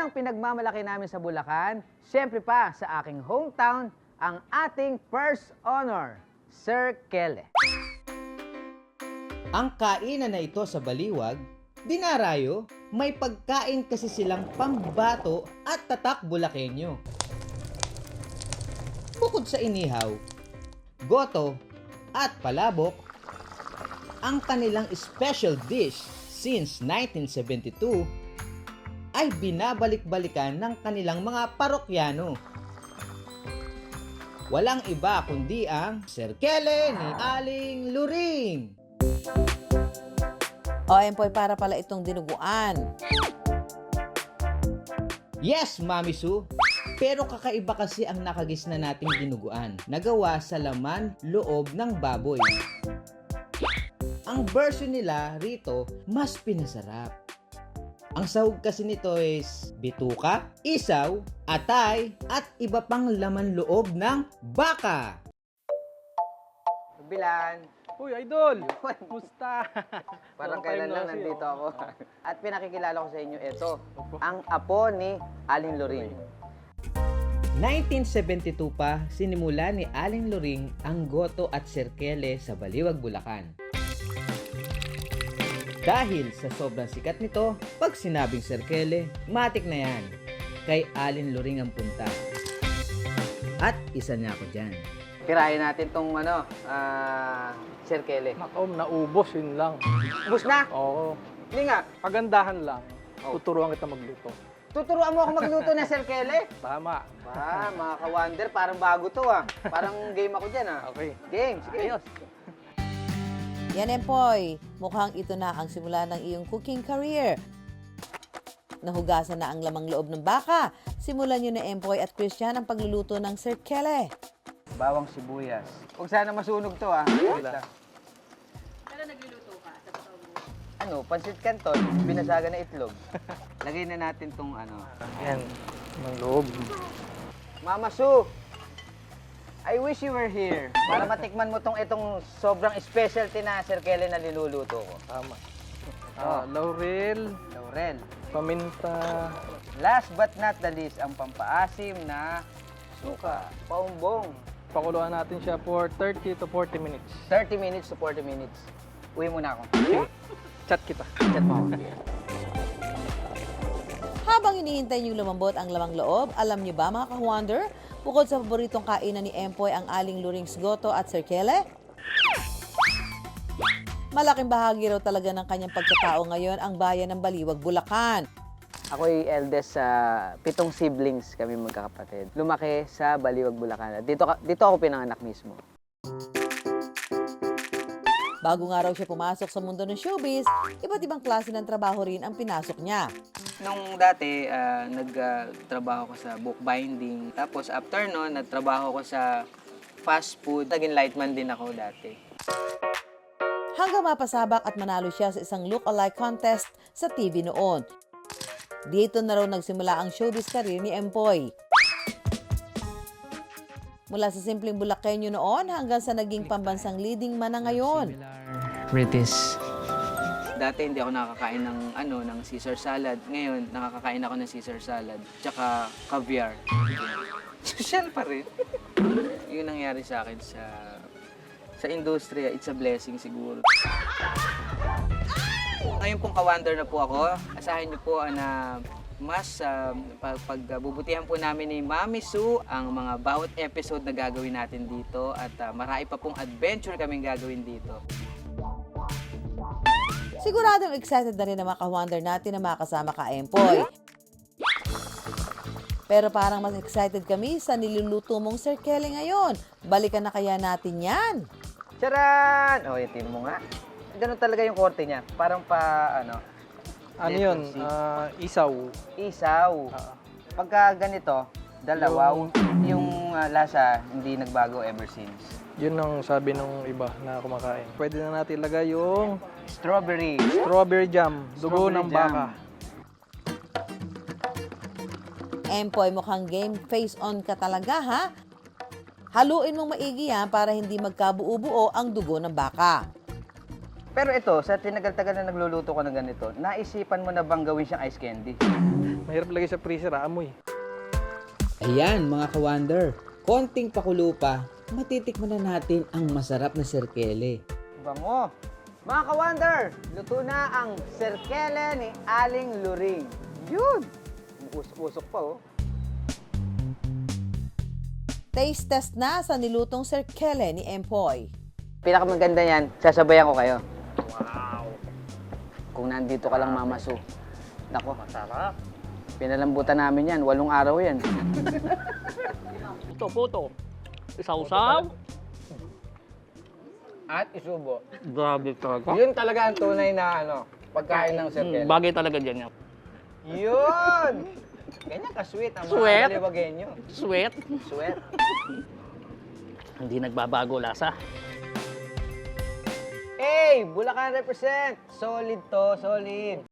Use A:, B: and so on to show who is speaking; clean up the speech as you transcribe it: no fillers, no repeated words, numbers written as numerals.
A: ang pinagmamalaki namin sa Bulacan, siyempre pa sa aking hometown, ang ating first honor, Sir Kele.
B: Ang kainan na ito sa Baliwag, dinarayo, may pagkain kasi silang pambato at tatak Bulakenyo. Bukod sa inihaw, goto at palabok, ang kanilang special dish since 1972 ay binabalik-balikan ng kanilang mga parokyano. Walang iba kundi ang Sir Kele ni Aling Luring.
C: O, Empoy, para pala itong dinuguan.
B: Yes, Mami Su. Pero kakaiba kasi ang nakagisna nating dinuguan. Nagawa sa laman loob ng baboy. Ang version nila rito, mas pinasarap. Ang sahog kasi nito is bituka, isaw, atay, at iba pang laman loob ng baka.
A: Bilan.
D: Uy, idol! Musta?
A: Parang
D: Long time
A: kailan
D: no
A: lang
D: see,
A: nandito
D: oh.
A: ako. At pinakikilala ko sa inyo ito, ang apo ni Aling Loring.
B: 1972 pa, sinimula ni Aling Luring ang goto at Sir Kele sa Baliwag, Bulacan. Dahil sa sobrang sikat nito, pag sinabing Sir Kele, matik na yan. Kay Aling Luring ang punta. At isa niya ako dyan.
A: Tirahin natin tong Sir Kele.
D: Nako, naubos, yun lang.
A: Bus na!
D: Oo.
A: Hindi nga,
D: Kagandahan lang.
A: Oh.
D: Tuturuan kita magluto.
A: tuturuan mo ako magluto na Sir Kele.
D: Tama.
A: Mga ka-wonder, parang bago to Parang game ako dyan
D: Okay.
A: Game, sige.
D: Ayos.
C: Yan, Empoy. Mukhang ito na ang simula ng iyong cooking career. Nahugasan na ang lamang loob ng baka. Simulan niyo na, Empoy at Christian, ang pagluluto ng Sir Kele.
A: Bawang sibuyas. Huwag sana masunog to
D: Wala.
E: Pero nagluluto ka sa totoo mo.
A: Ano, pansit canton, binasaga na itlog. Lagay na natin tong
D: Yan. Ng loob.
A: Mama Su, I wish you were here para matikman mo itong sobrang specialty na Sir Kele na niluluto ko.
D: Tama.
A: Oh.
D: Laurel,
A: Laurel.
D: paminta,
A: Last but not the least, ang pampaasim na suka, paumbong.
D: pakuluan natin siya for 30 to 40 minutes.
A: 30 minutes to 40 minutes. Uwi muna ako.
D: Okay. Chat kita.
A: Chat mo ako.
C: Habang hinihintay niyong lumambot ang lamang loob, alam niyo ba mga ka-wonder, bukod sa paboritong kainan ni Empoy ang Aling Luring's goto at Sir Kele, malaking bahagi raw talaga ng kanyang pagkatao ngayon ang bayan ng Baliwag, Bulacan.
A: Ako'y eldest sa 7 siblings kami magkakapatid. Lumaki sa Baliwag, Bulacan. Dito ako pinanganak mismo.
C: Bago nga raw siya pumasok sa mundo ng showbiz, iba't ibang klase ng trabaho rin ang pinasok niya.
A: Nung dati, nagtrabaho ko sa bookbinding. Tapos after noon, nagtrabaho ko sa fast food. Naging lightman din ako dati.
C: Hanggang mapasabak at manalo siya sa isang look-alike contest sa TV noon. Dito na raw nagsimula ang showbiz career ni Empoy. Mula sa simpleng Bulakenyo noon hanggang sa naging pambansang leading man na ngayon.
A: British. Dati hindi ako nakakain ng Caesar salad. Ngayon, nakakakain ako ng Caesar salad. Tsaka caviar. Social pa rin. Yun nangyari sa akin sa industriya. It's a blessing siguro. Ngayon pong ka-wonder na po ako. Asahin niyo po na mas pagbubutihan po namin ni Mami Su ang mga bawat episode na gagawin natin dito at marami pa pong adventure kaming gagawin dito.
C: Siguradong excited na rin ang mga ka-wonder natin na makasama ka, Empoy. Pero parang mas excited kami sa niluluto mong Sir Kele ngayon. Balikan na kaya natin yan.
A: Charan! Oh, tingnan mo nga. Ganun talaga yung korte niya. Parang
D: Ano yun? Isaw.
A: Isaw. Pagka ganito, dalawaw, yung lasa hindi nagbago ever since.
D: Yun ang sabi nung iba na kumakain. Pwede na natin ilagay yung
A: Strawberry.
D: strawberry jam, dugo
A: Strawberry
D: ng
A: jam.
D: baka.
C: Empoy, mukhang game face on ka talaga, ha? Haluin mong maigi yan para hindi magkabuo-buo ang dugo ng baka.
A: Pero ito, sa tinagal-tagal na nagluluto ko ng ganito, naisipan mo na bang gawin siyang ice candy?
D: Mahirap lagay sa freezer, amoy.
B: Ayan mga ka-wonder, konting pakulo pa, matitikman na natin ang masarap na serkele.
A: Bango! Mga ka-wonder, luto na ang serkele ni Aling Luring. Yun! Usok-usok pa oh.
C: Taste test na sa nilutong serkele ni Empoy.
A: Pinakamaganda yan, sasabayan ko kayo. Wow! Kung nandito ka lang, Mama Su. Nako. Masarap. Pinalambutan namin yan, 8 araw yan.
F: Ito po to. Isaw-saw.
A: At isubo.
F: Grabe talaga.
A: Yun talaga ang tunay na pagkain ng serkele.
F: Bagay talaga dyan yan.
A: Yun! Ganyan ka-sweet ang mga
F: Sweet.
A: Baliwaghenyo.
F: Sweet.
A: Sweet.
F: Hindi nagbabago lasa.
A: Hey! Bulacan represent! Solid to, solid.